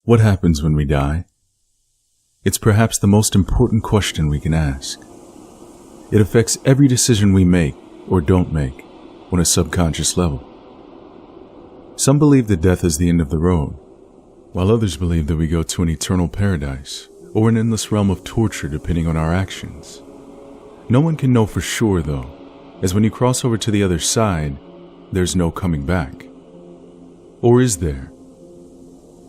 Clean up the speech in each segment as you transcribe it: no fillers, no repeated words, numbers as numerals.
What happens when we die? It's perhaps the most important question we can ask. It affects every decision we make or don't make on a subconscious level. Some believe that death is the end of the road, while others believe that we go to an eternal paradise or an endless realm of torture depending on our actions. No one can know for sure though, as when you cross over to the other side, there's no coming back. Or is there?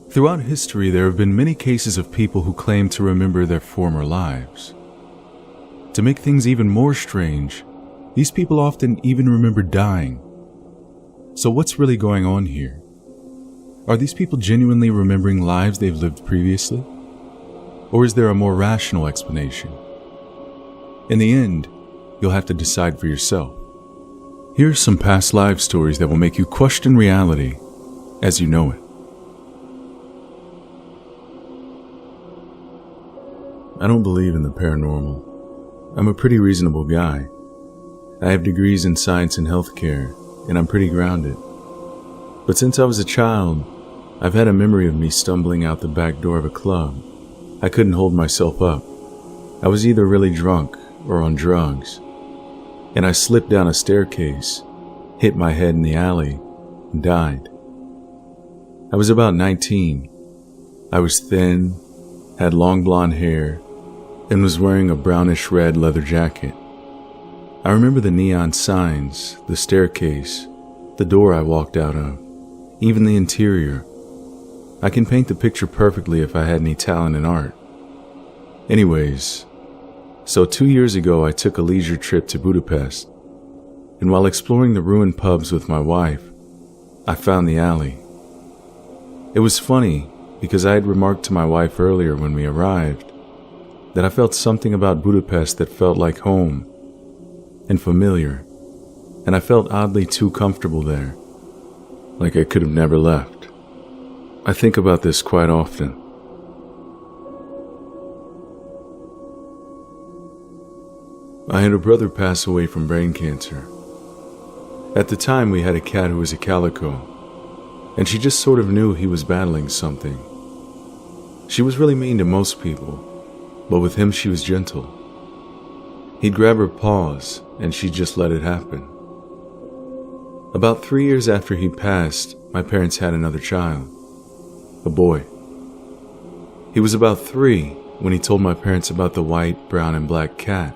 Throughout history, there have been many cases of people who claim to remember their former lives. To make things even more strange, these people often even remember dying. So what's really going on here? Are these people genuinely remembering lives they've lived previously? Or is there a more rational explanation? In the end, you'll have to decide for yourself. Here are some past life stories that will make you question reality as you know it. I don't believe in the paranormal. I'm a pretty reasonable guy. I have degrees in science and healthcare, and I'm pretty grounded. But since I was a child, I've had a memory of me stumbling out the back door of a club. I couldn't hold myself up. I was either really drunk or on drugs, and I slipped down a staircase, hit my head in the alley, and died. I was about 19. I was thin, had long blonde hair, and was wearing a brownish-red leather jacket. I remember the neon signs, the staircase, the door I walked out of, even the interior. I can paint the picture perfectly if I had any talent in art. Anyways, so 2 years ago I took a leisure trip to Budapest, and while exploring the ruined pubs with my wife, I found the alley. It was funny because I had remarked to my wife earlier when we arrived that I felt something about Budapest that felt like home and familiar, and I felt oddly too comfortable there, like I could have never left. I think about this quite often. I had a brother pass away from brain cancer. At the time, we had a cat who was a calico, and she just sort of knew he was battling something. She was really mean to most people, but with him she was gentle. He'd grab her paws, and she'd just let it happen. About 3 years after he passed, my parents had another child, a boy. He was about 3 when he told my parents about the white, brown, and black cat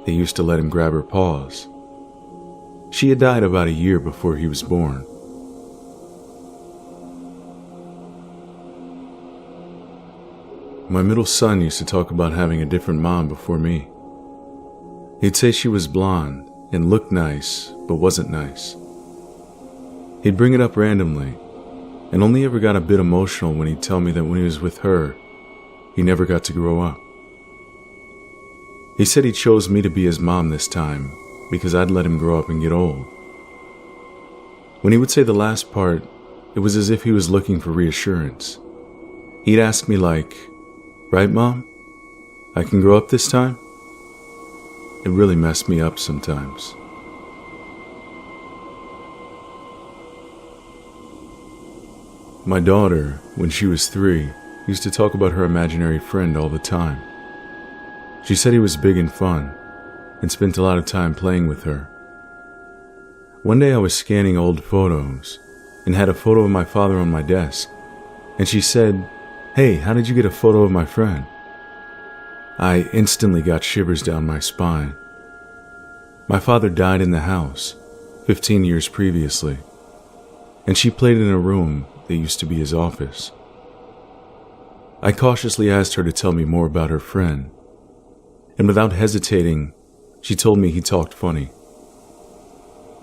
that used to let him grab her paws. She had died about a year before he was born. My middle son used to talk about having a different mom before me. He'd say she was blonde and looked nice, but wasn't nice. He'd bring it up randomly, and only ever got a bit emotional when he'd tell me that when he was with her, he never got to grow up. He said he chose me to be his mom this time because I'd let him grow up and get old. When he would say the last part, it was as if he was looking for reassurance. He'd ask me like, "Right, Mom? I can grow up this time?" It really messed me up sometimes. My daughter, when she was 3, used to talk about her imaginary friend all the time. She said he was big and fun, and spent a lot of time playing with her. One day I was scanning old photos, and had a photo of my father on my desk, and she said, "Hey, how did you get a photo of my friend?" I instantly got shivers down my spine. My father died in the house 15 years previously, and she played in a room that used to be his office. I cautiously asked her to tell me more about her friend, and without hesitating, she told me he talked funny.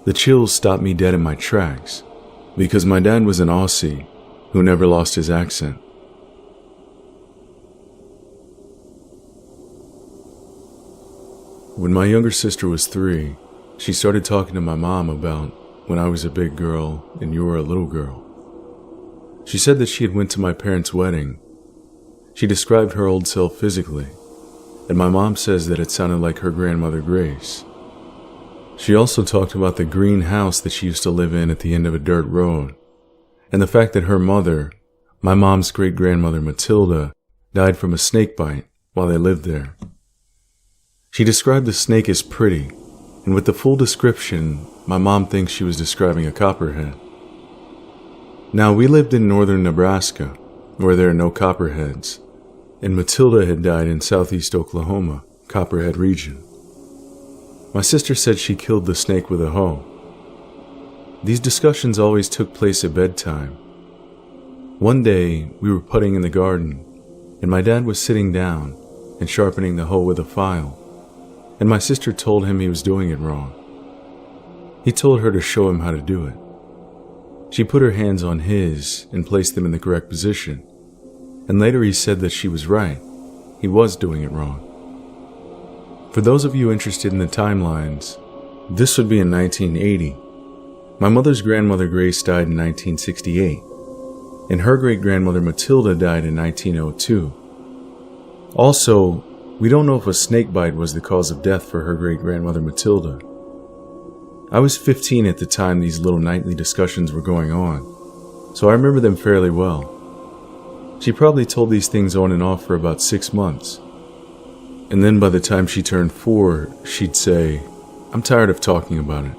The chills stopped me dead in my tracks, because my dad was an Aussie who never lost his accent. When my younger sister was 3, she started talking to my mom about when I was a big girl and you were a little girl. She said that she had went to my parents' wedding. She described her old self physically, and my mom says that it sounded like her grandmother Grace. She also talked about the green house that she used to live in at the end of a dirt road, and the fact that her mother, my mom's great-grandmother Matilda, died from a snake bite while they lived there. She described the snake as pretty, and with the full description, my mom thinks she was describing a copperhead. Now, we lived in northern Nebraska, where there are no copperheads, and Matilda had died in southeast Oklahoma, Copperhead region. My sister said she killed the snake with a hoe. These discussions always took place at bedtime. One day, we were putting in the garden, and my dad was sitting down and sharpening the hoe with a file, and my sister told him he was doing it wrong. He told her to show him how to do it. She put her hands on his and placed them in the correct position, and later he said that she was right. He was doing it wrong. For those of you interested in the timelines, this would be in 1980. My mother's grandmother Grace died in 1968, and her great-grandmother Matilda died in 1902. Also, we don't know if a snake bite was the cause of death for her great-grandmother Matilda. I was 15 at the time these little nightly discussions were going on, so I remember them fairly well. She probably told these things on and off for about 6 months. And then by the time she turned 4, she'd say, "I'm tired of talking about it."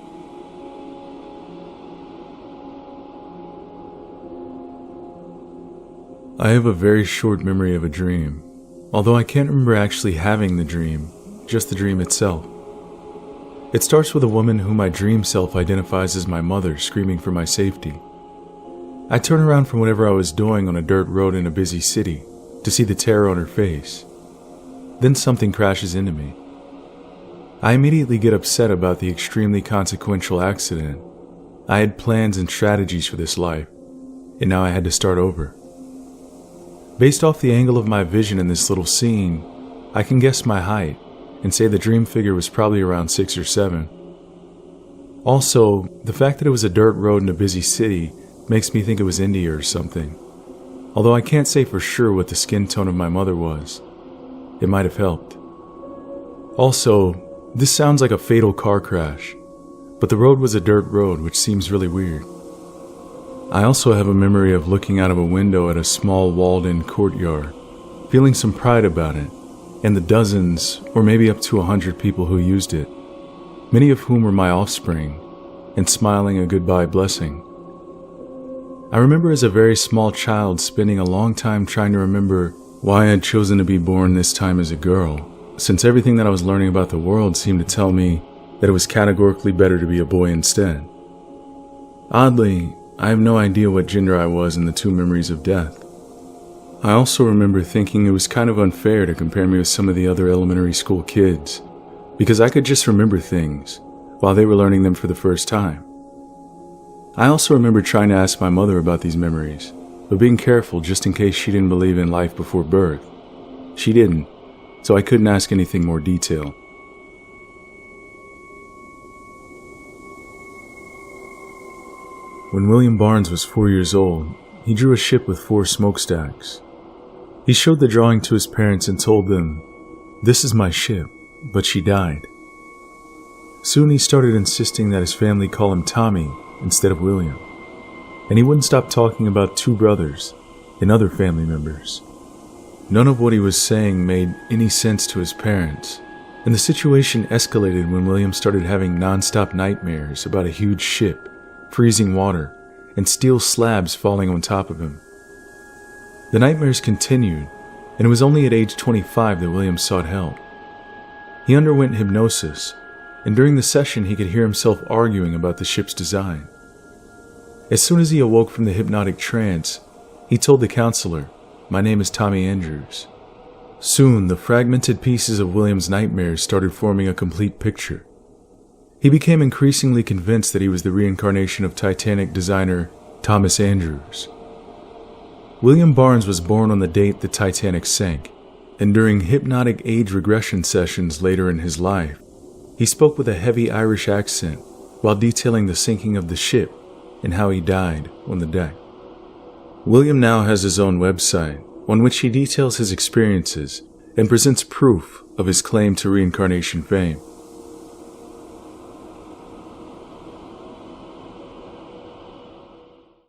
I have a very short memory of a dream, although I can't remember actually having the dream, just the dream itself. It starts with a woman whom my dream self identifies as my mother screaming for my safety. I turn around from whatever I was doing on a dirt road in a busy city to see the terror on her face. Then something crashes into me. I immediately get upset about the extremely consequential accident. I had plans and strategies for this life, and now I had to start over. Based off the angle of my vision in this little scene, I can guess my height and say the dream figure was probably around 6 or 7. Also, the fact that it was a dirt road in a busy city makes me think it was India or something. Although I can't say for sure what the skin tone of my mother was. It might have helped. Also, this sounds like a fatal car crash, but the road was a dirt road, which seems really weird. I also have a memory of looking out of a window at a small walled-in courtyard, feeling some pride about it, and the dozens, or maybe up to 100 people who used it, many of whom were my offspring, and smiling a goodbye blessing. I remember as a very small child spending a long time trying to remember why I had chosen to be born this time as a girl, since everything that I was learning about the world seemed to tell me that it was categorically better to be a boy instead. Oddly, I have no idea what gender I was in the 2 memories of death. I also remember thinking it was kind of unfair to compare me with some of the other elementary school kids, because I could just remember things, while they were learning them for the first time. I also remember trying to ask my mother about these memories, but being careful just in case she didn't believe in life before birth. She didn't, so I couldn't ask anything more detailed. When William Barnes was 4 years old, he drew a ship with 4 smokestacks. He showed the drawing to his parents and told them, "This is my ship, but she died." Soon he started insisting that his family call him Tommy instead of William, and he wouldn't stop talking about 2 brothers and other family members. None of what he was saying made any sense to his parents, and the situation escalated when William started having non-stop nightmares about a huge ship, freezing water, and steel slabs falling on top of him. The nightmares continued, and it was only at age 25 that William sought help. He underwent hypnosis, and during the session he could hear himself arguing about the ship's design. As soon as he awoke from the hypnotic trance, he told the counselor, "My name is Tommy Andrews." Soon, the fragmented pieces of William's nightmares started forming a complete picture. He became increasingly convinced that he was the reincarnation of Titanic designer Thomas Andrews. William Barnes was born on the date the Titanic sank, and during hypnotic age regression sessions later in his life, he spoke with a heavy Irish accent while detailing the sinking of the ship and how he died on the deck. William now has his own website on which he details his experiences and presents proof of his claim to reincarnation fame.